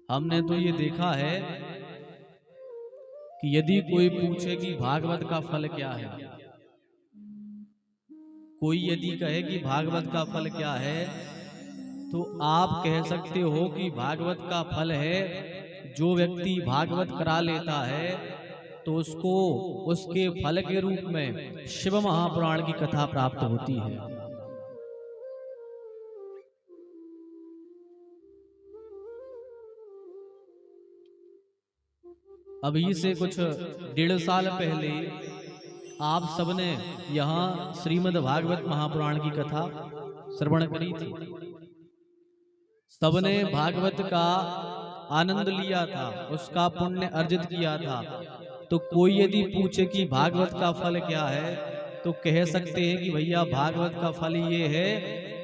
हमने तो ये देखा है कि यदि कोई पूछे कि भागवत का फल क्या है, कोई यदि कहे कि भागवत का फल क्या है, तो आप कह सकते हो कि भागवत का फल है जो व्यक्ति भागवत करा लेता है तो उसको उसके फल के रूप में शिव महापुराण की कथा प्राप्त होती है। अभी से कुछ 1.5 साल पहले आप सबने यहाँ श्रीमद् भागवत महापुराण की कथा श्रवण करी थी। सबने भागवत का आनंद लिया था, उसका पुण्य अर्जित किया था। तो कोई यदि पूछे कि भागवत का फल क्या है, तो कह सकते हैं कि भैया भागवत का फल ये है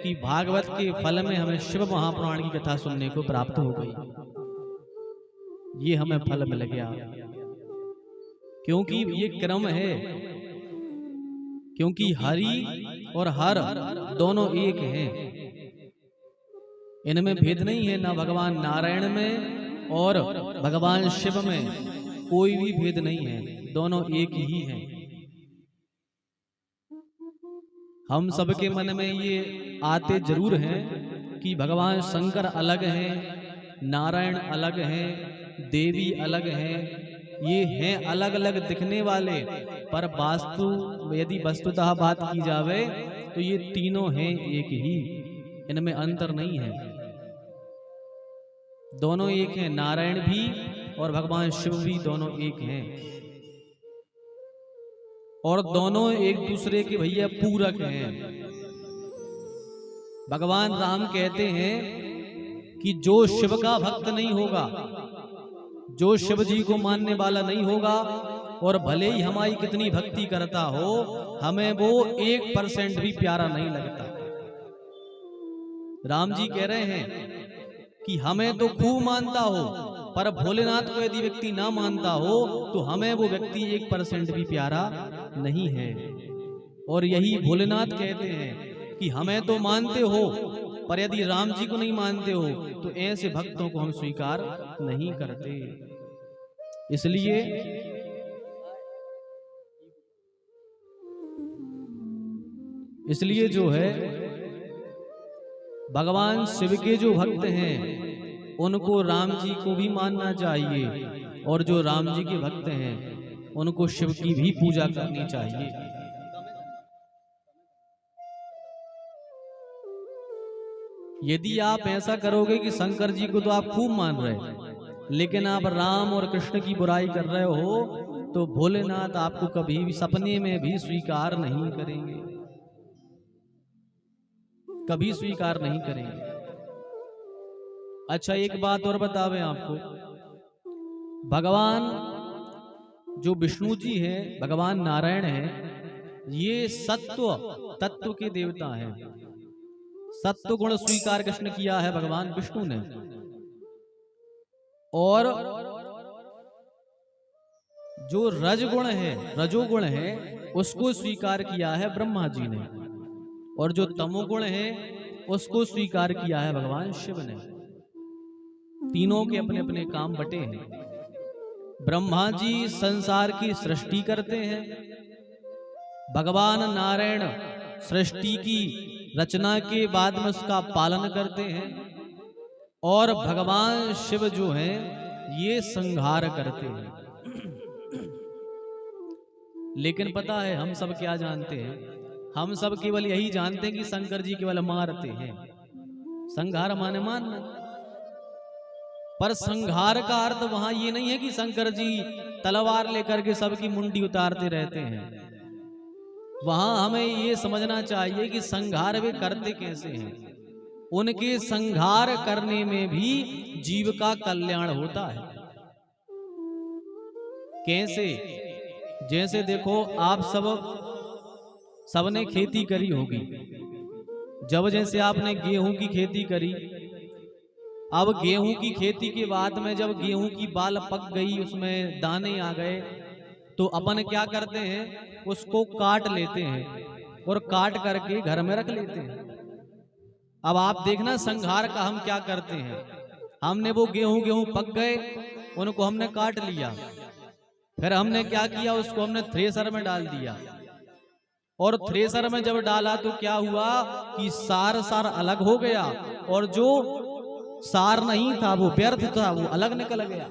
कि भागवत के फल में हमें शिव महापुराण की कथा सुनने को प्राप्त हो गई, ये हमें फल मिल गया। क्योंकि ये क्रम है, क्योंकि हरि और हर दोनों एक हैं, इनमें भेद नहीं है। ना भगवान नारायण में और भगवान शिव में कोई भी भेद नहीं है, दोनों एक ही हैं। हम सबके मन में ये आते जरूर हैं कि भगवान शंकर अलग हैं, नारायण अलग हैं, देवी अलग हैं, ये हैं अलग अलग दिखने वाले, पर वास्तु यदि वस्तुतः बात की जावे तो ये तीनों हैं एक ही, इनमें अंतर नहीं है। दोनों एक हैं, नारायण भी और भगवान शिव भी दोनों एक हैं, और दोनों एक दूसरे के भैया पूरक हैं। भगवान राम कहते हैं कि जो शिव का भक्त नहीं होगा, जो शिव जी को मानने वाला नहीं होगा, और भले ही हमारी कितनी भक्ति करता हो, हमें वो 1% भी प्यारा नहीं लगता। राम जी कह रहे हैं कि हमें तो खूब मानता हो, पर भोलेनाथ को यदि व्यक्ति ना मानता हो तो हमें वो व्यक्ति 1% भी प्यारा नहीं है। और यही भोलेनाथ कहते हैं कि हमें तो मानते हो, पर यदि राम जी को नहीं मानते हो तो ऐसे भक्तों को हम स्वीकार नहीं करते। इसलिए जो है भगवान शिव के जो भक्त हैं उनको राम जी को भी मानना चाहिए, और जो राम जी के भक्त हैं उनको शिव की भी पूजा करनी चाहिए। यदि आप ऐसा करोगे कि शंकर जी को तो आप खूब मान रहे हैं, लेकिन आप राम और कृष्ण की बुराई कर रहे हो, तो भोलेनाथ आपको कभी भी सपने में भी स्वीकार नहीं करेंगे, कभी स्वीकार नहीं करेंगे। अच्छा, एक बात और बतावे आपको, भगवान जो विष्णु जी हैं, भगवान नारायण हैं, ये सत्व तत्व के देवता हैं। सत्व गुण स्वीकार कृष्ण किया है भगवान विष्णु ने, और जो रजगुण है, रजोगुण है, उसको स्वीकार किया है ब्रह्मा जी ने, और जो तमोगुण है उसको स्वीकार किया है भगवान शिव ने। तीनों के अपने अपने काम बटे हैं। ब्रह्मा जी संसार की सृष्टि करते हैं, भगवान नारायण सृष्टि की रचना के बाद में उसका पालन करते हैं, और भगवान शिव जो हैं ये संहार करते हैं। लेकिन पता है हम सब क्या जानते हैं? हम सब केवल यही जानते हैं कि शंकर जी केवल मारते हैं, संहार माने मारना। पर संहार का अर्थ वहां ये नहीं है कि शंकर जी तलवार लेकर के सबकी मुंडी उतारते रहते हैं। वहां हमें ये समझना चाहिए कि संहार वे करते कैसे हैं। उनके संहार करने में भी जीव का कल्याण होता है। कैसे? जैसे देखो, आप सबने खेती करी होगी। जब जैसे आपने गेहूं की खेती करी, अब गेहूं की खेती के बाद में जब गेहूं की बाल पक गई, उसमें दाने आ गए, तो अपन क्या करते हैं, उसको काट लेते हैं और काट करके घर में रख लेते हैं। अब आप देखना संहार का हम क्या करते हैं, हमने वो गेहूं पक गए, उनको हमने काट लिया, फिर हमने क्या किया, उसको हमने थ्रेसर में डाल दिया, और थ्रेसर में जब डाला तो क्या हुआ कि सार अलग हो गया, और जो सार नहीं था वो व्यर्थ था, वो अलग निकल गया,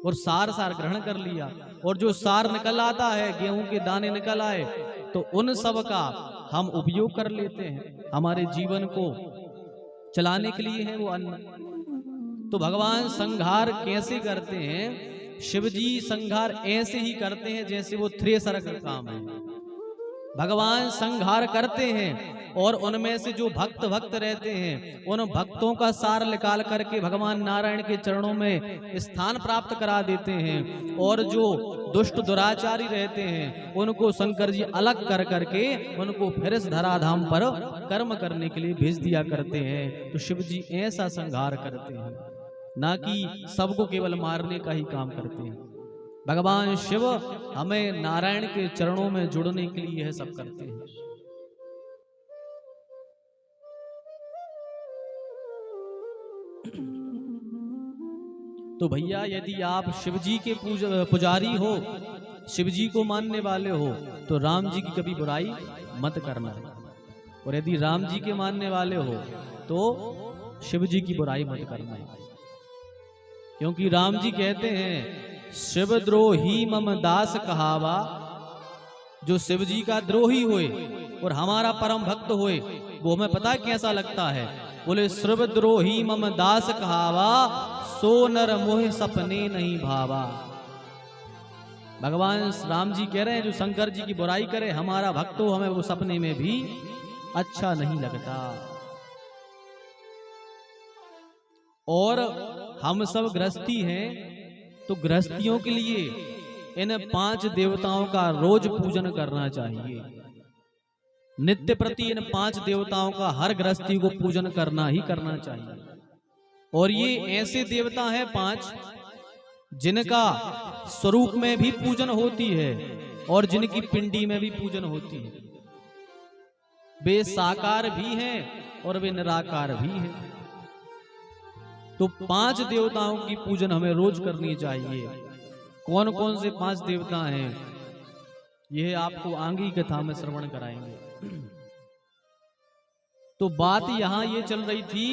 और सार ग्रहण कर लिया। और जो सार निकल आता है, गेहूं के दाने निकल आए, तो उन सब का हम उपयोग कर लेते हैं, हमारे जीवन को चलाने के लिए है वो अन्न। तो भगवान संहार कैसे करते हैं? शिव जी संहार ऐसे ही करते हैं जैसे वो थ्रेसर का काम है। भगवान संहार करते हैं और उनमें से जो भक्त रहते हैं, उन भक्तों का सार निकाल करके भगवान नारायण के चरणों में स्थान प्राप्त करा देते हैं, और जो दुष्ट दुराचारी रहते हैं उनको शंकर जी अलग कर करके उनको फिर इस धराधाम पर कर्म करने के लिए भेज दिया करते हैं। तो शिव जी ऐसा संहार करते हैं, ना कि सबको केवल मारने का ही काम करते हैं। भगवान शिव हमें नारायण के चरणों में जुड़ने के लिए यह सब करते हैं। तो भैया यदि आप शिव जी के पुजारी हो, शिव जी को मानने वाले हो, तो राम जी की कभी बुराई मत करना, और यदि राम जी के मानने वाले हो तो शिव जी की बुराई मत करना, क्योंकि राम जी कहते हैं शिवद्रोही मम दास कहावा। जो शिव जी का द्रोही होए और हमारा परम भक्त होए, वो हमें पता कैसा लगता है? बोले शिवद्रोही मम दास कहावा, सो नर मोह सपने नहीं भावा। भगवान राम जी कह रहे हैं जो शंकर जी की बुराई करे, हमारा भक्त हो, हमें वो सपने में भी अच्छा नहीं लगता। और हम सब गृहस्थी हैं, तो गृहस्थियों के लिए इन 5 देवताओं का रोज पूजन करना चाहिए। नित्य प्रति इन 5 देवताओं का हर गृहस्थी को पूजन करना ही करना चाहिए। और ये ऐसे देवता हैं 5 जिनका स्वरूप में भी पूजन होती है और जिनकी पिंडी में भी पूजन होती है। वे साकार भी हैं और वे निराकार भी हैं। तो 5 देवताओं की पूजन हमें रोज करनी चाहिए। कौन कौन से 5 देवता हैं, यह आपको आगे की कथा में श्रवण कराएंगे। तो बात यहां ये चल रही थी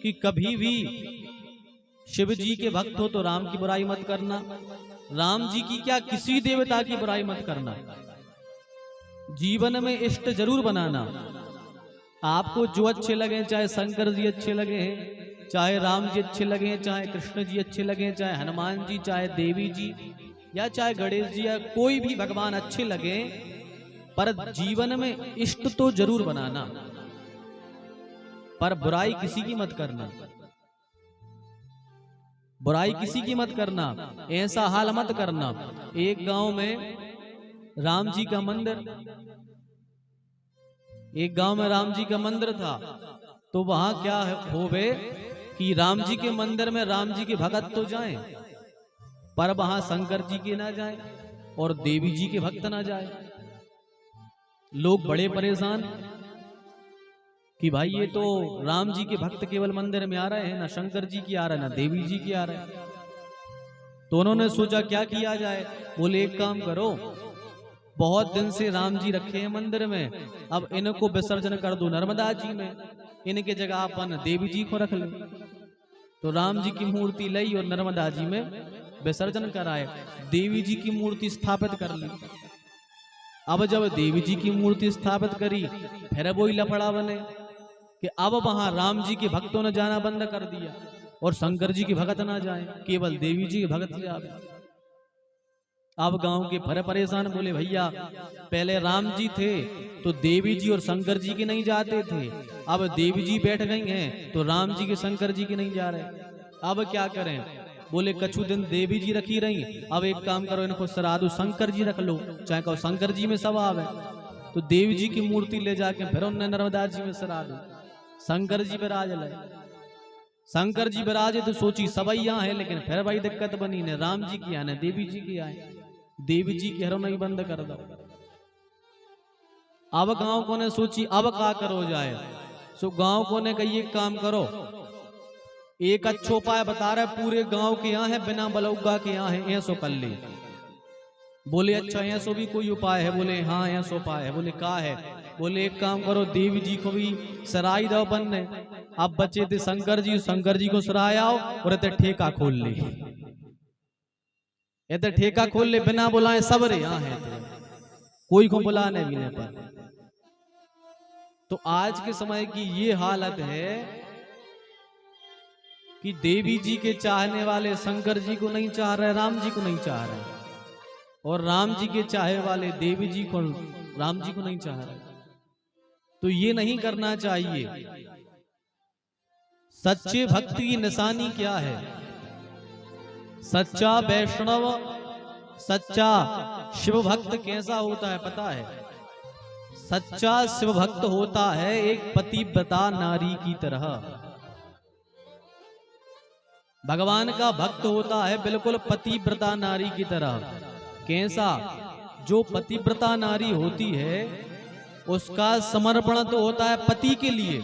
कि कभी भी शिव जी के भक्त हो तो राम की बुराई मत करना, राम जी की क्या किसी देवता की बुराई मत करना। जीवन में इष्ट जरूर बनाना, आपको जो अच्छे लगे, चाहे शंकर जी अच्छे लगे हैं, चाहे राम जी अच्छे लगे, चाहे कृष्ण जी अच्छे लगे, चाहे हनुमान जी, चाहे देवी जी, या चाहे गणेश जी, या कोई भी भगवान अच्छे लगे, पर जीवन में इष्ट तो जरूर बनाना, पर बुराई किसी की मत करना। बुराई किसी की मत करना, ऐसा हाल मत करना। एक गांव में राम जी का मंदिर, एक गांव में राम जी का मंदिर था। तो वहां क्या होवे कि राम जी के मंदिर में राम जी के भक्त तो जाएं, पर वहां शंकर जी के ना जाएं और देवी जी के भक्त ना जाएं। लोग बड़े परेशान कि भाई ये तो राम जी के भक्त केवल मंदिर में आ रहे हैं, ना शंकर जी की आ रहे हैं, ना देवी जी की आ रहे हैं। तो उन्होंने सोचा क्या किया जाए। बोले एक काम करो, बहुत दिन से राम जी रखे हैं मंदिर में, अब इनको विसर्जन कर दो नर्मदा जी में, इनके जगह अपन देवी जी को रख ले। तो राम जी की मूर्ति लाई और नर्मदा जी में विसर्जन कराए, देवी जी की मूर्ति स्थापित कर ली। अब जब देवी जी की मूर्ति स्थापित करी, फिर वही लफड़ा बने कि अब वहां राम जी के भक्तों ने जाना बंद कर दिया और शंकर जी के भक्त ना जाए, केवल देवी जी के भक्त जाए। अब गांव के भरे परेशान, बोले भैया पहले राम जी थे तो देवी जी और शंकर जी के नहीं जाते थे, अब देवी जी बैठ गई हैं तो राम जी के शंकर जी के नहीं जा रहे, अब क्या करें। बोले कछु दिन देवी जी रखी रही, अब एक काम करो इनको श्राद्ध शंकर जी रख लो, चाहे कहो शंकर जी में सब आवे। तो देवी जी की मूर्ति ले जाके फिर उन्होंने नर्मदा जी में श्राद्ध, शंकर जी विराज ले। शंकर जी विराजे तो सोची सबैया है, लेकिन फिर भाई दिक्कत बनी, ने राम जी की आने देवी जी की आए, देवी जी की हरो नहीं बंद कर दो। अब गांव को ने सोची अब का करो जाए, सो गांव को ने कही एक काम करो, एक अच्छो उपाय बता रहा है, पूरे गांव के यहाँ है, बिना बलौगा के यहाँ है, ऐसो कर ले। बोले अच्छा ऐसो भी कोई उपाय है? बोले हाँ ऐसो उपाय है। बोले का है? बोले एक काम करो, देवी जी को भी सराय दो बनने। अब बचे थे शंकर जी को सराय आओ और इतने ठेका खोल ले, इतने ठेका खोल ले, बिना बुलाए सब रे यहाँ है, कोई को बुलाने भी नहीं पर। तो आज के समय की ये हालत है कि देवी जी के चाहने वाले शंकर जी को नहीं चाह रहे, राम जी को नहीं चाह रहे, और राम जी के चाहे वाले देवी जी को, राम जी को नहीं चाह रहे। तो ये नहीं करना चाहिए। सच्चे भक्ति की निशानी क्या है? सच्चा वैष्णव, सच्चा शिव भक्त कैसा होता है पता है? सच्चा शिव भक्त होता है एक पतिव्रता नारी की तरह। भगवान का भक्त होता है बिल्कुल पतिव्रता नारी की तरह। कैसा? जो पतिव्रता नारी होती है उसका समर्पण तो होता है पति के लिए,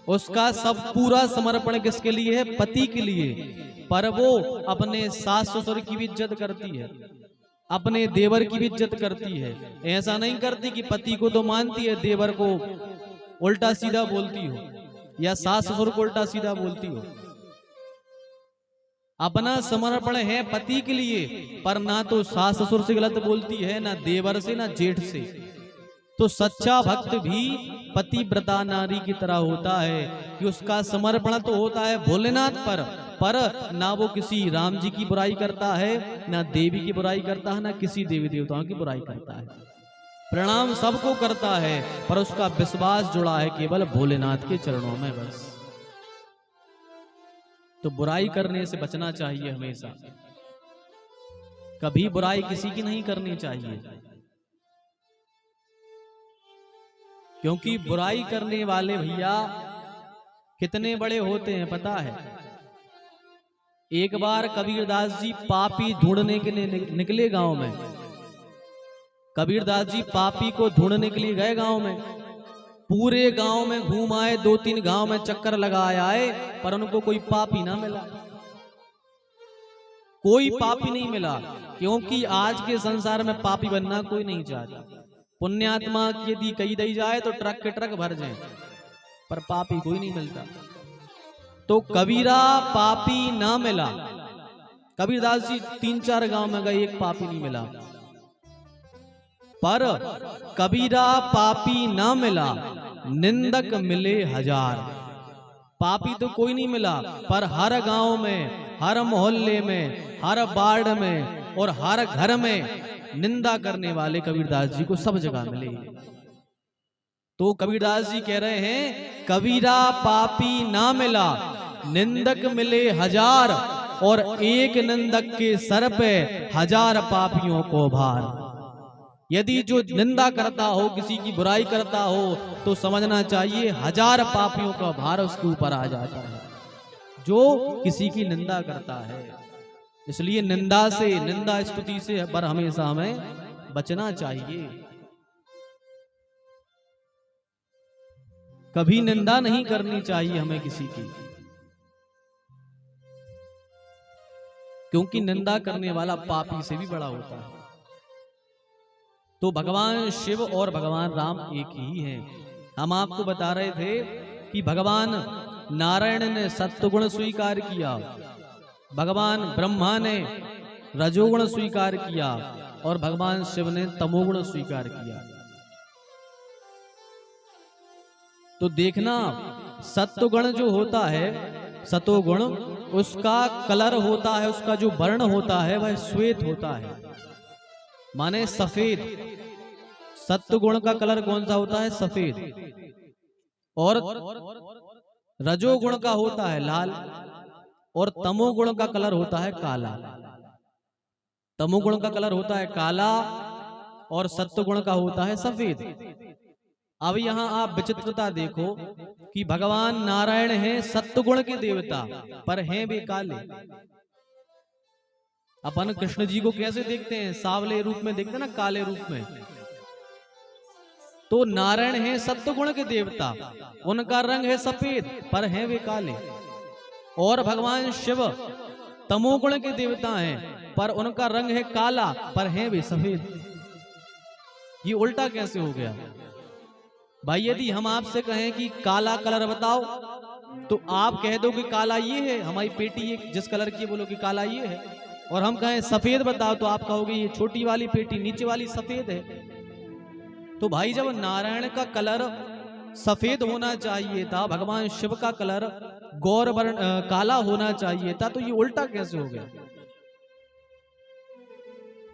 उसका सब पूरा समर्पण किसके लिए है? पति के लिए। पर वो अपने सास ससुर की भी इज्जत करती है, अपने देवर की भी इज्जत करती है। ऐसा नहीं करती कि पति को तो मानती है, देवर को उल्टा सीधा बोलती हो या सास ससुर को उल्टा सीधा बोलती हो। अपना समर्पण है पति के लिए, पर ना तो सास ससुर से गलत बोलती है, ना देवर से, ना जेठ से। तो सच्चा भक्त भी पतिव्रता नारी की तरह होता है कि उसका समर्पण तो होता है भोलेनाथ पर ना वो किसी राम जी की बुराई करता है, ना देवी की बुराई करता है, ना किसी देवी देवताओं की बुराई करता है। प्रणाम सबको करता है, पर उसका विश्वास जुड़ा है केवल भोलेनाथ के चरणों में बस। तो बुराई करने से बचना चाहिए हमेशा, कभी बुराई किसी की नहीं करनी चाहिए, क्योंकि बुराई करने वाले भैया कितने बड़े होते हैं पता है? एक बार कबीरदास जी पापी ढूंढने के लिए निकले गांव में। कबीरदास जी पापी को ढूंढने के लिए गए गांव में, पूरे गांव में घूम आए, 2-3 गांव में चक्कर लगाए आए, पर उनको कोई पापी ना मिला, कोई पापी नहीं मिला। क्योंकि आज के संसार में पापी बनना कोई नहीं चाहता। पुण्यात्मा यदि कही दी जाए तो ट्रक के ट्रक भर जाए, पर पापी कोई नहीं मिलता। तो कबीरा पापी ना मिला। कबीरदास जी 3-4 गांव में गए, एक पापी नहीं मिला। पर कबीरा पापी ना मिला, निंदक मिले 1000। पापी तो कोई नहीं मिला, पर हर गांव में, हर मोहल्ले में, हर वार्ड में और हर घर में निंदा करने वाले कबीरदास जी को सब जगह मिले। तो कबीरदास जी कह रहे हैं, कबीरा पापी ना मिला, निंदक मिले 1000, और एक निंदक के सर पे 1000 पापियों को भार। यदि जो निंदा करता हो, किसी की बुराई करता हो, तो समझना चाहिए 1000 पापियों का भार उसके ऊपर आ जाता है, जो किसी की निंदा करता है। इसलिए निंदा से, निंदा स्तुति से पर हमेशा हमें बचना चाहिए। कभी निंदा नहीं करनी चाहिए हमें किसी की, क्योंकि निंदा करने वाला पापी से भी बड़ा होता है। तो भगवान शिव और भगवान राम एक ही हैं। हम आपको बता रहे थे कि भगवान नारायण ने सत्वगुण स्वीकार किया, भगवान ब्रह्मा ने रजोगुण स्वीकार किया, और भगवान शिव ने तमोगुण स्वीकार किया। तो देखना, सत्वगुण जो होता है, सतोगुण, उसका कलर होता है, उसका जो वर्ण होता है वह श्वेत होता है, माने सफेद। सत्वगुण का कलर कौन सा होता है? सफेद। और रजोगुण का होता है लाल, और तमोगुण का कलर होता है काला। तमोगुण का कलर होता है काला और सत्वगुण का होता है सफेद। अब यहां आप विचित्रता देखो कि भगवान नारायण हैं सत्वगुण के देवता, पर हैं वे काले। अपन कृष्ण जी को कैसे देखते हैं? सावले रूप में देखते हैं ना, काले रूप में। तो नारायण हैं सत्वगुण के देवता, उनका रंग है सफेद, पर हैं वे काले। और भगवान शिव तमोगुण के देवता हैं, पर उनका रंग है काला, पर हैं वे सफेद। ये उल्टा कैसे हो गया भाई? यदि हम आपसे कहें कि काला कलर बताओ, तो आप कह दो कि काला ये है, हमारी पेटी ये जिस कलर की बोलो कि काला ये है। और हम कहें सफेद बताओ, तो आप कहोगे ये छोटी वाली पेटी नीचे वाली सफेद है। तो भाई जब नारायण का कलर सफेद होना चाहिए था, भगवान शिव का कलर गौर वर्ण काला होना चाहिए था, तो ये उल्टा कैसे हो गया?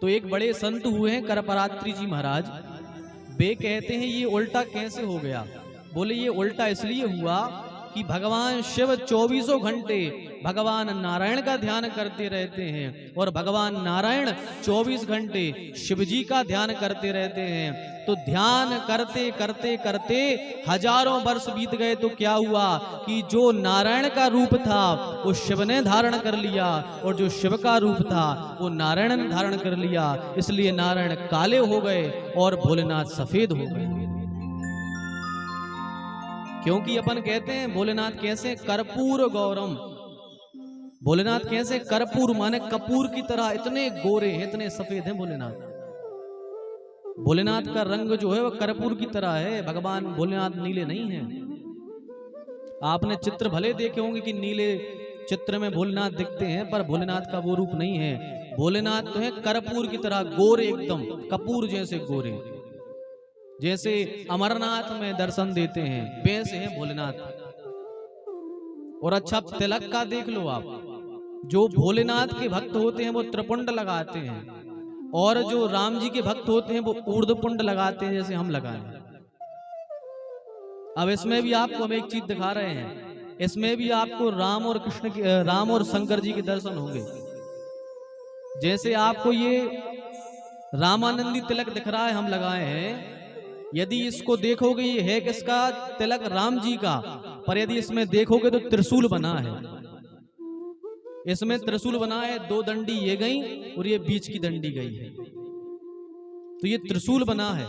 तो एक बड़े संत हुए हैं करपरात्री जी महाराज, वे कहते हैं ये उल्टा कैसे हो गया? बोले ये उल्टा इसलिए हुआ कि भगवान शिव 24 घंटे भगवान नारायण का ध्यान करते रहते हैं, और भगवान नारायण 24 घंटे शिव जी का ध्यान करते रहते हैं। तो ध्यान करते करते करते हजारों वर्ष बीत गए, तो क्या हुआ कि जो नारायण का रूप था वो शिव ने धारण कर लिया, और जो शिव का रूप था वो नारायण ने धारण कर लिया। इसलिए नारायण काले हो गए और भोलेनाथ सफेद हो गए। क्योंकि अपन कहते हैं भोलेनाथ कैसे कर्पूर गौरम, भोलेनाथ कैसे कर्पूर माने कपूर की तरह इतने गोरे हैं, इतने सफेद हैं भोलेनाथ। भोलेनाथ का रंग जो है वो कर्पूर की तरह है। भगवान भोलेनाथ नीले नहीं हैं। आपने चित्र भले देखे होंगे कि नीले चित्र में भोलेनाथ दिखते हैं, पर भोलेनाथ का वो रूप नहीं है। भोलेनाथ तो है कर्पूर की तरह गोरे, एकदम कपूर जैसे गोरे। जैसे अमरनाथ में दर्शन देते हैं वैसे है भोलेनाथ। और अच्छा तिलक का देख लो आप, जो भोलेनाथ के भक्त होते हैं वो त्रिपुंड लगाते हैं, और जो राम जी के भक्त होते हैं वो ऊर्ध्वपुंड लगाते हैं, जैसे हम लगाए। अब इसमें भी आपको हम एक चीज दिखा रहे हैं, इसमें भी आपको राम और कृष्ण के, राम और शंकर जी के दर्शन होंगे। जैसे आपको ये रामानंदी तिलक दिख रहा है, हम लगाए हैं। यदि इसको देखोगे ये है किसका? तिलक राम जी का। पर यदि इसमें देखोगे तो त्रिशूल बना है, इसमें त्रिशूल बना है। 2 दंडी ये गई और ये बीच की दंडी गई है, तो ये त्रिशूल बना है।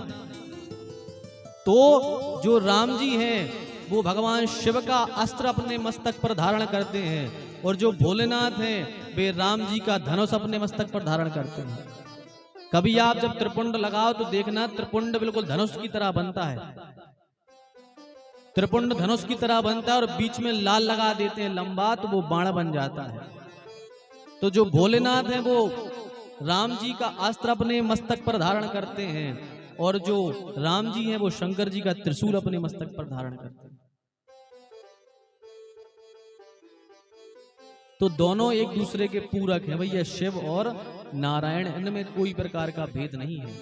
तो जो राम जी हैं वो भगवान शिव का अस्त्र अपने मस्तक पर धारण करते हैं, और जो भोलेनाथ हैं वे राम जी का धनुष अपने मस्तक पर धारण करते हैं। कभी आप जब त्रिपुंड लगाओ तो देखना, त्रिपुंड बिल्कुल धनुष की तरह बनता है। त्रिपुंड धनुष की तरह बनता है, और बीच में लाल लगा देते हैं लंबा, तो वो बाण बन जाता है। तो जो भोलेनाथ हैं वो राम जी का अस्त्र अपने मस्तक पर धारण करते हैं, और जो राम जी हैं वो शंकर जी का त्रिशूल अपने मस्तक पर धारण करते हैं। तो दोनों एक दूसरे के पूरक हैं भैया, शिव और नारायण, इनमें कोई प्रकार का भेद नहीं है।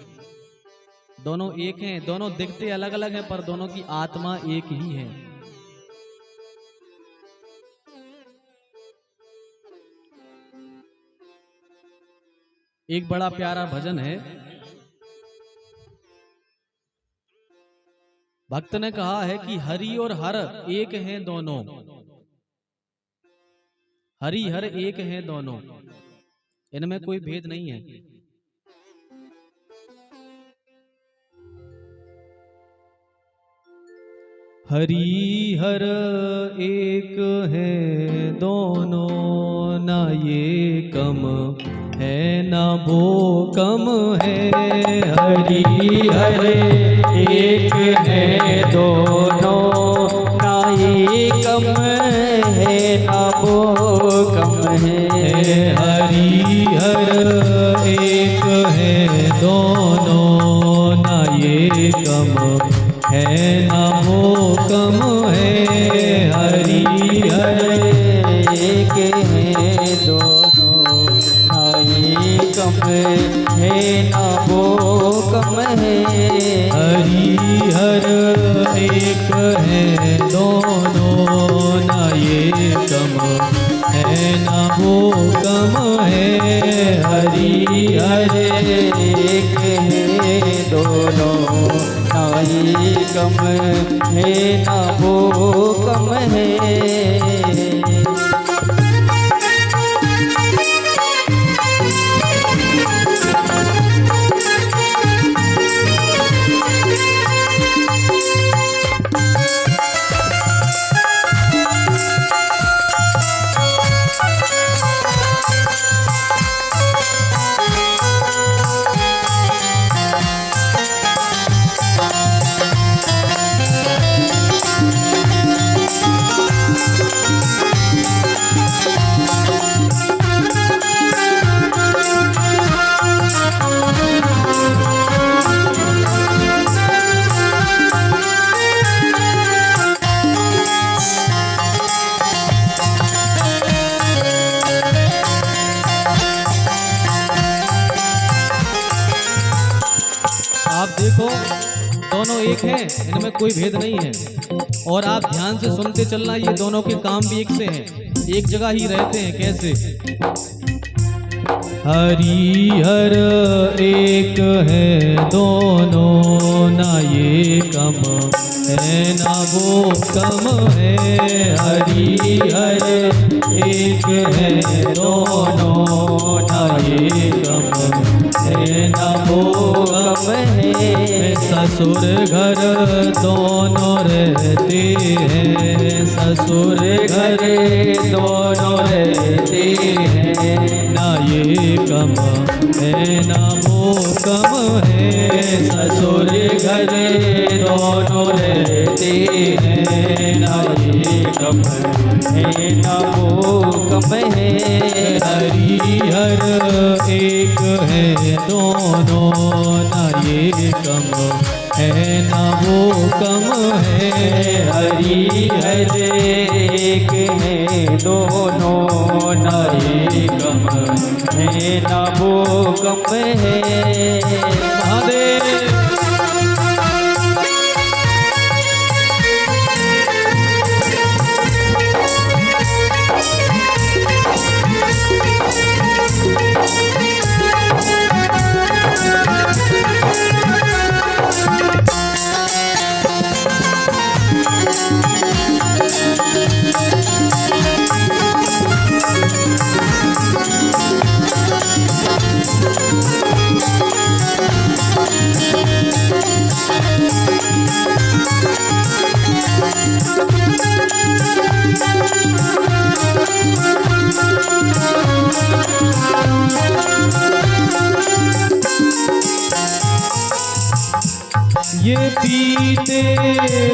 दोनों एक हैं, दोनों दिखते अलग अलग हैं, पर दोनों की आत्मा एक ही है। एक बड़ा प्यारा भजन है, भक्त ने कहा है कि हरि और हर एक हैं दोनों, हरि हर एक हैं दोनों, इनमें कोई भेद नहीं है। हरि हर एक है दोनों, ना ये कम है ना वो कम है। हरि हर एक है दोनों, ना ये कम है ना वो कम है। हरि हर एक है दोनों, ना ये कम है ना वो कम है। हरि हर एक है दोनों, ना ये कम है ना वो कम है। हरि हर एक है दोनों, ना ये कम है ना वो कम है। हरि हर एक है दोनों, ना ये कम है ना वो कम है। एक हैं, इनमें कोई भेद नहीं है। और आप ध्यान से सुनते चलना, ये दोनों के काम भी एक से हैं, एक जगह ही रहते हैं। कैसे? हरि हर एक है दोनों, ना ये कम है ना वो कम है। हरि हर एक है दोनों, ना ये कम है ना वो कम है। ससुर घर दोनों रहते हैं, ससुर घर दोनों रहते हैं, ना ये कम है ना वो कम है। ससुर घर दोनों रहते हैं, ना ये कम है ना वो कम है। हरि हर एक है दोनों, ना ये कम है ना वो कम है। हरि हर एक है दोनों, ना ये कम है ना वो कम है। महादेव ये पीते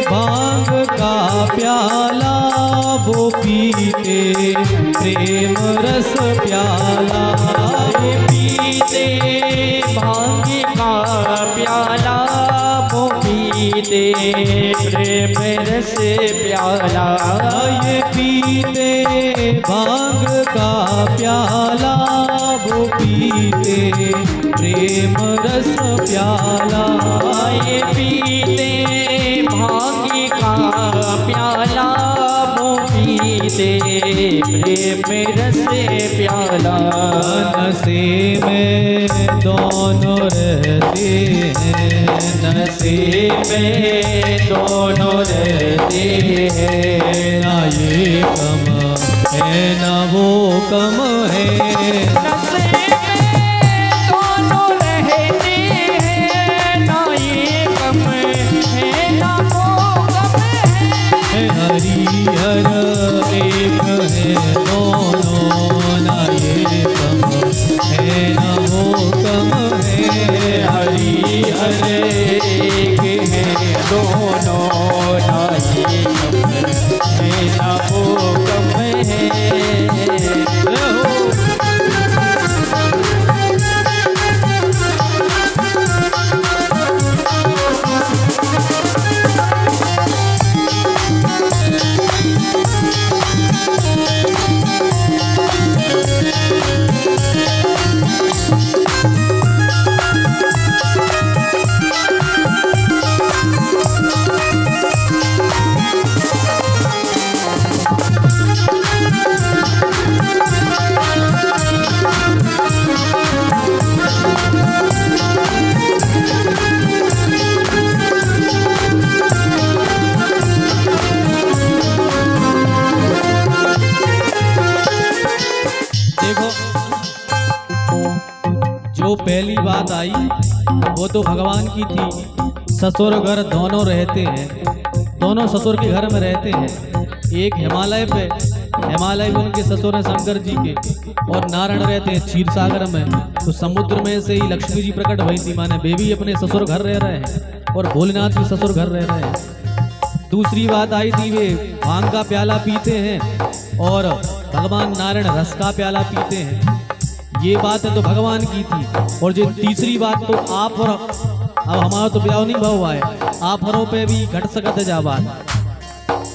भांग का प्याला, वो पीते प्रेम रस प्याला। ये पीते भांग का प्याला, वो पीते प्रेम रस प्याला। ये पीते भांग का प्याला, वो पीते प्रेम रस प्याला। ये पीते भांग का प्याला, वो पीते प्रेम रस प्याला। नशे में दोनों रहते हैं, नशे में दोनों रहते हैं, ना ये कम है ना वो कम है। नशे में दोनों रहते हैं, ना ये कम है ना वो कम है। हरि हर एक है दोनों, ना ये कम है ना वो कम है। हरि हर एक है दोनों, ना ये कम है ना वो कम है। जो पहली बात आई वो तो भगवान की थी। ससुर घर दोनों रहते हैं, दोनों ससुर के घर में रहते हैं। एक हिमालय पे, हिमालय में उनके ससुर हैं शंकर जी के, और नारायण रहते हैं क्षीर सागर में। तो समुद्र में से ही लक्ष्मी जी प्रकट हुई थी, माने वे भी अपने ससुर घर रह रहे हैं और भोलेनाथ भी ससुर घर रह रहे हैं। दूसरी बात आई थी वे भांग का प्याला पीते हैं और भगवान नारायण रस का प्याला पीते हैं। ये बात है तो भगवान की थी। और जो तीसरी बात तो आप और अब हमारा तो ब्याह नहीं भाव हुआ है, आप हरों पे भी घट सकत है जा बात।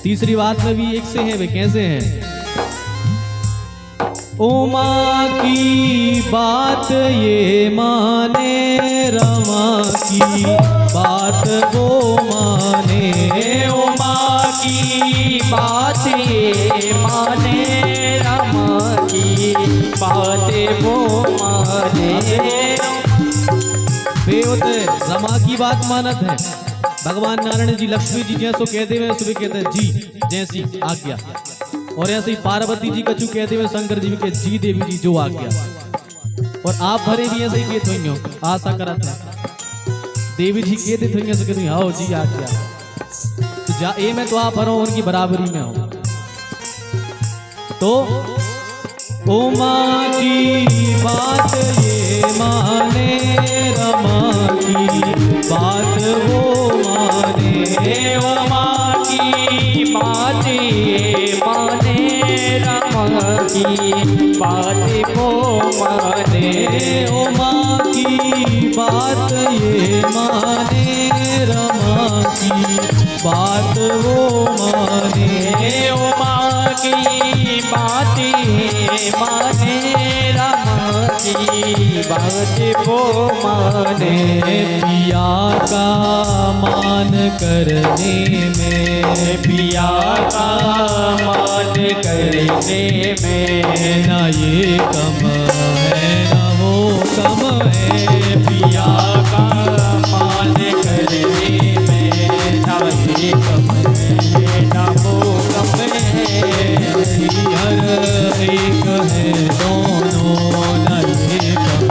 तीसरी बात में भी एक से हैं, वे कैसे हैं? उमा की बात ये माने, रमा की बात वो माने, उमा की बात ये माने, रमा की बात वो माने। बेवत रमा की बात मानत है। भगवान नारायण जी लक्ष्मी जी जैसो कहते हुए सुबह कहते हैं जी जैसी आज्ञा, और ऐसे ही पार्वती जी कछु कहते हुए शंकर जी के जी देवी जी जो आज्ञा। और आप भरे भी ऐसे ही कहते हो, आशा करत है देवी जी कहते थे ऐसे कहते आओ जी आज्ञा, तो जा ए में तो आप भरो उनकी बराबरी में हो। तो उमा की बात ये माने, रमा की बात वो माने, उमा की बात ये माने, रमा की बात वो माने। उमा की बात ये माने, रमा की बात वो माने। उमा की बात ये माने, रमा की बात वो माने। पिया का मान करने में, पिया का मान करने में, ना ये कम है ना वो कम है। पिया का मान करने में, ना ये कम है ना वो कम है। हर एक है दोनों, ना ये कम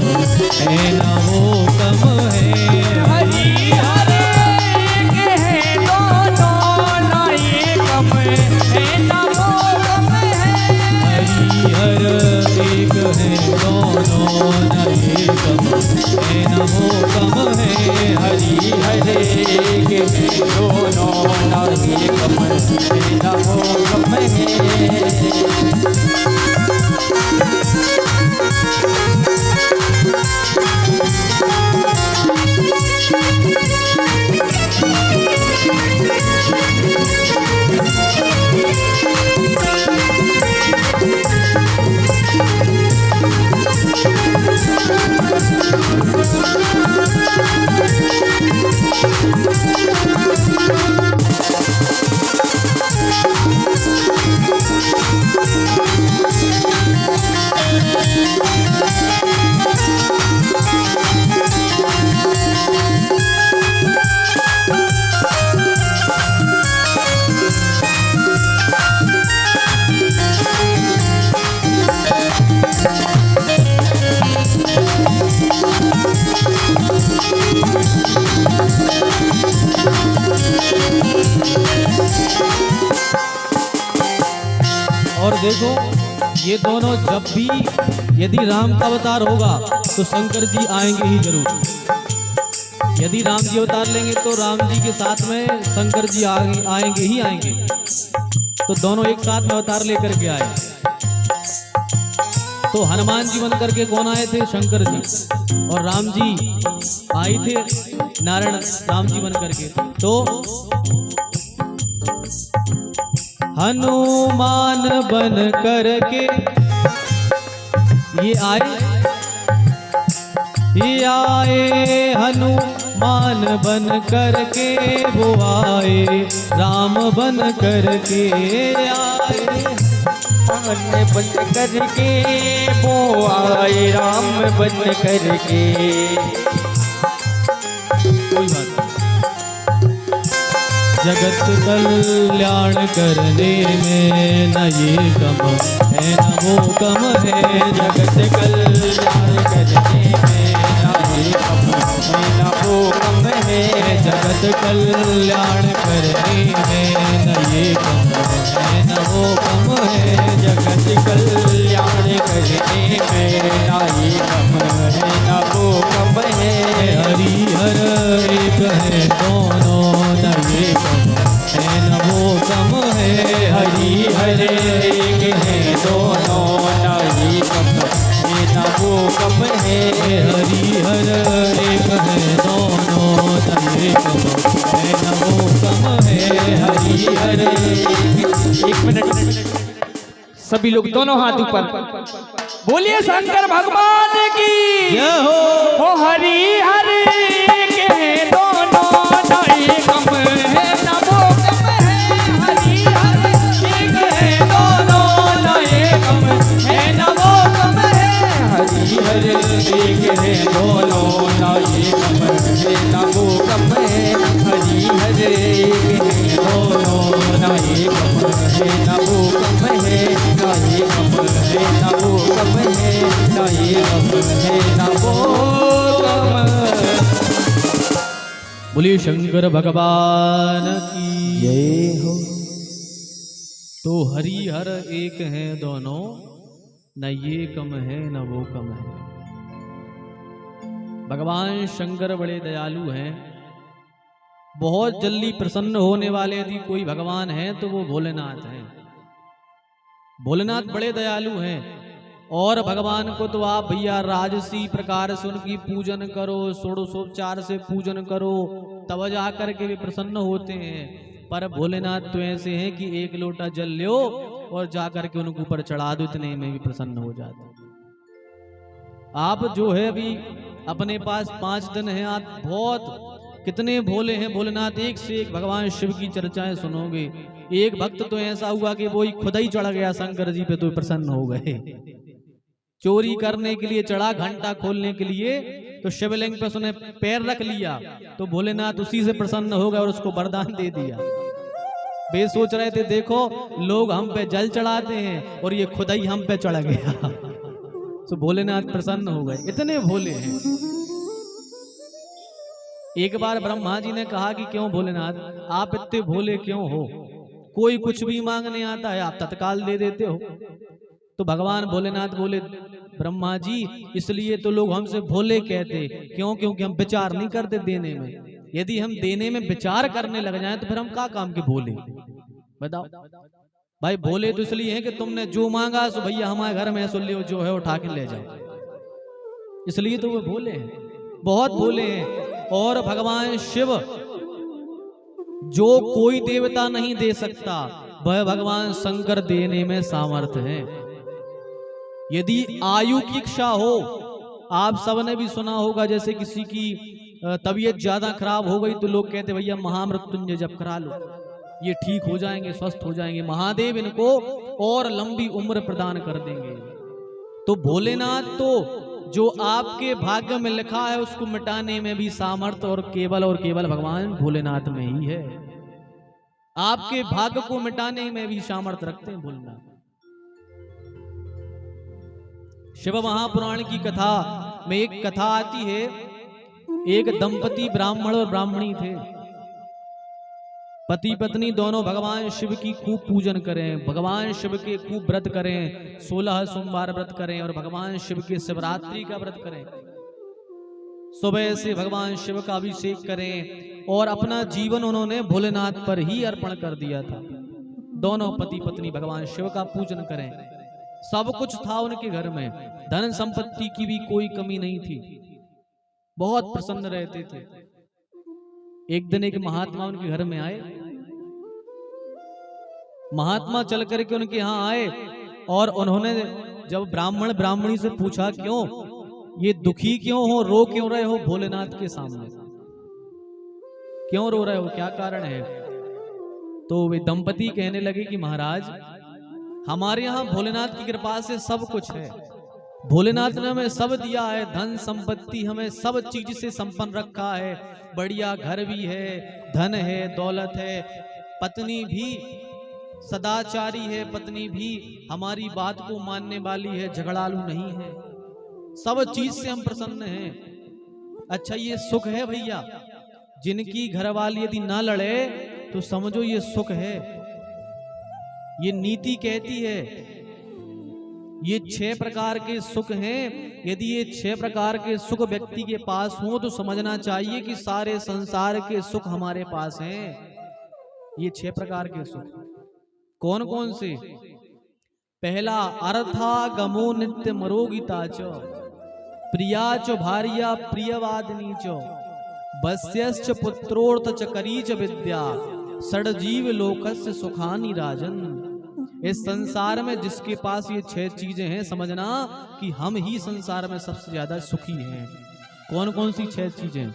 है ना वो कम है। हरि हर एक है दोनों, ना ये कम है ना वो कम है। हरि हर एक है दोनों, ना ये कम है ना वो कम है। हरि हर एक है दोनों, ना ये कम है ना वो कम है। और देखो ये दोनों जब भी यदि राम का अवतार होगा तो शंकर जी आएंगे ही जरूर। यदि राम जी अवतार लेंगे तो राम जी के साथ में शंकर जी आएंगे ही आएंगे। तो दोनों एक साथ में अवतार लेकर के आए। तो हनुमान जी बन करके कौन आए थे? शंकर जी। और राम जी आए थे नारायण राम जी बन करके। तो हनुमान बन करके ये आए हनुमान बन करके वो आए राम बन करके आए। मान बन करके वो आए राम बन करके। कोई बात नहीं। जगत कल्याण करने में न ये कम है न वो कम है। जगत कल्याण करने में न ये कम है न वो कम है। जगत कल्याण करने में न ये कम है न वो कम है। जगत कल्याण करने में न ये कम है न वो कम है। हरि हर एक है दोनों न ये कम है न वो कम है। हरि हर एक है दोनों न ये कम है न वो कम है। हरि हर एक है दोनों न ये कम है न वो कम है। हरि हर एक मिनट सभी लोग दोनों हाथ ऊपर बोलिए शंकर भगवान की जय हो। हरि हर एक है दोनों न ये कम है न वो कम। बोलिए शंकर भगवान की जय हो। तो हरि हर एक हैं दोनों, न ये कम है न वो कम है। भगवान शंकर बड़े दयालु हैं। बहुत जल्दी प्रसन्न होने वाले यदि कोई भगवान है तो वो भोलेनाथ हैं। भोलेनाथ बड़े दयालु हैं। और भगवान को तो आप भैया राजसी प्रकार से उनकी पूजन करो, षोडशोपचार से पूजन करो, तब जाकर के वे प्रसन्न होते हैं। पर भोलेनाथ तो ऐसे हैं कि एक लोटा जल लो और जाकर के उनके ऊपर चढ़ा दो, इतने में भी प्रसन्न हो जाते। आप जो है अभी अपने पास 5 दिन है, आप बहुत कितने भोले हैं भोलेनाथ, एक से एक भगवान शिव की चर्चाएं सुनोगे। एक भक्त तो ऐसा हुआ कि वो ही खुद ही चढ़ गया शंकर जी पे, तो प्रसन्न हो गए। चोरी करने के लिए चढ़ा, घंटा खोलने के लिए, तो शिवलिंग पे उसने पैर रख लिया तो भोलेनाथ उसी से प्रसन्न हो गए और उसको वरदान दे दिया। वे सोच रहे थे देखो लोग हम पे जल चढ़ाते हैं और ये खुद ही हम पे चढ़ गया। तो भोलेनाथ प्रसन्न हो गए, इतने भोले हैं। एक बार ब्रह्मा जी ने कहा कि क्यों भोलेनाथ आप इतने भोले क्यों हो, कोई कुछ भी मांगने आता है आप तत्काल दे देते हो। तो भगवान भोलेनाथ बोले ब्रह्मा जी इसलिए तो लोग हमसे भोले कहते, क्यों? क्योंकि हम विचार नहीं करते देने में। यदि हम देने में विचार करने लग जाएं तो फिर हम क्या काम के भोले? बताओ भाई, भोले तो इसलिए हैं कि तुमने जो मांगा सो भैया हमारे घर में सो ले, जो है उठा के ले जाओ, इसलिए तो वो भोले हैं, बहुत भोले हैं। और भगवान शिव जो कोई देवता नहीं दे सकता वह भगवान शंकर देने में सामर्थ्य है। यदि आयु की इच्छा हो, आप सबने भी सुना होगा जैसे किसी की तबीयत ज्यादा खराब हो गई तो लोग कहते भैया महामृत्युंजय जप करा लो, ये ठीक हो जाएंगे, स्वस्थ हो जाएंगे, महादेव इनको और लंबी उम्र प्रदान कर देंगे। तो भोलेनाथ तो जो आपके भाग्य में लिखा है उसको मिटाने में भी सामर्थ्य और केवल भगवान भोलेनाथ में ही है। आपके भाग्य को मिटाने में भी सामर्थ्य रखते हैं भोलेनाथ। शिव महापुराण की कथा में एक कथा आती है, एक दंपति ब्राह्मण और ब्राह्मणी थे। पति पत्नी दोनों भगवान शिव की खूब पूजन करें, भगवान शिव के खूब व्रत करें, 16 सोमवार व्रत करें और भगवान शिव के शिवरात्रि का व्रत करें। सुबह से भगवान शिव का अभिषेक करें और अपना जीवन उन्होंने भोलेनाथ पर ही अर्पण कर दिया था। दोनों पति पत्नी भगवान शिव का पूजन करें, सब कुछ था उनके घर में, धन संपत्ति की भी कोई कमी नहीं थी, बहुत प्रसन्न रहते थे। एक दिन एक महात्मा उनके घर में आए। महात्मा चल करके उनके यहाँ आए और उन्होंने जब ब्राह्मण ब्राह्मणी से पूछा क्यों ये दुखी क्यों हो, रो क्यों रहे हो भोलेनाथ के सामने, क्यों रो रहे हो, क्या कारण है? तो वे दंपति कहने लगे कि महाराज हमारे यहाँ भोलेनाथ की कृपा से सब कुछ है, भोलेनाथ ने हमें सब दिया है, धन संपत्ति हमें सब चीज से संपन्न रखा है, बढ़िया घर भी है, धन है, दौलत है, पत्नी भी सदाचारी है, पत्नी भी हमारी बात को मानने वाली है, झगड़ालू नहीं है, सब चीज से हम प्रसन्न हैं। अच्छा ये सुख है भैया, जिनकी घरवाली यदि ना लड़े तो समझो ये सुख है। ये नीति कहती है ये 6 प्रकार के सुख हैं। यदि ये 6 प्रकार के सुख व्यक्ति के पास हो तो समझना चाहिए कि सारे संसार के सुख हमारे पास हैं। ये 6 प्रकार के सुख कौन कौन से? पहला अर्था गमो नित्य मरोगिता च प्रिया च भार्या प्रियवादिनी च बस्यश्च पुत्रोर्थ च करीच विद्या षड्जीव लोकस्य सुखानि राजन। इस संसार में जिसके पास ये 6 चीजें हैं समझना कि हम ही संसार में सबसे ज्यादा सुखी हैं। कौन कौन सी 6 चीजें?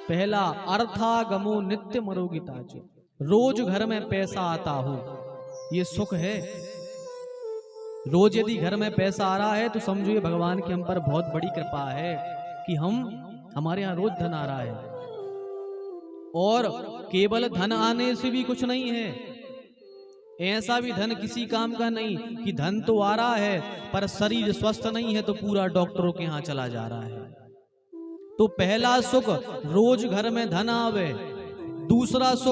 पहला अर्थागमो नित्य मरोगिता च, रोज घर में पैसा आता हो, ये सुख है। रोज यदि घर में पैसा आ रहा है तो समझो ये भगवान की हम पर बहुत बड़ी कृपा है कि हमारे यहाँ रोज धन आ रहा है। और केवल धन आने से भी कुछ नहीं है, ऐसा भी धन किसी काम का नहीं कि धन तो आ रहा है पर शरीर स्वस्थ नहीं है तो पूरा डॉक्टरों के यहाँ चला जा रहा है। तो पहला सुख रोज घर में धन आवे, दूसरा सुख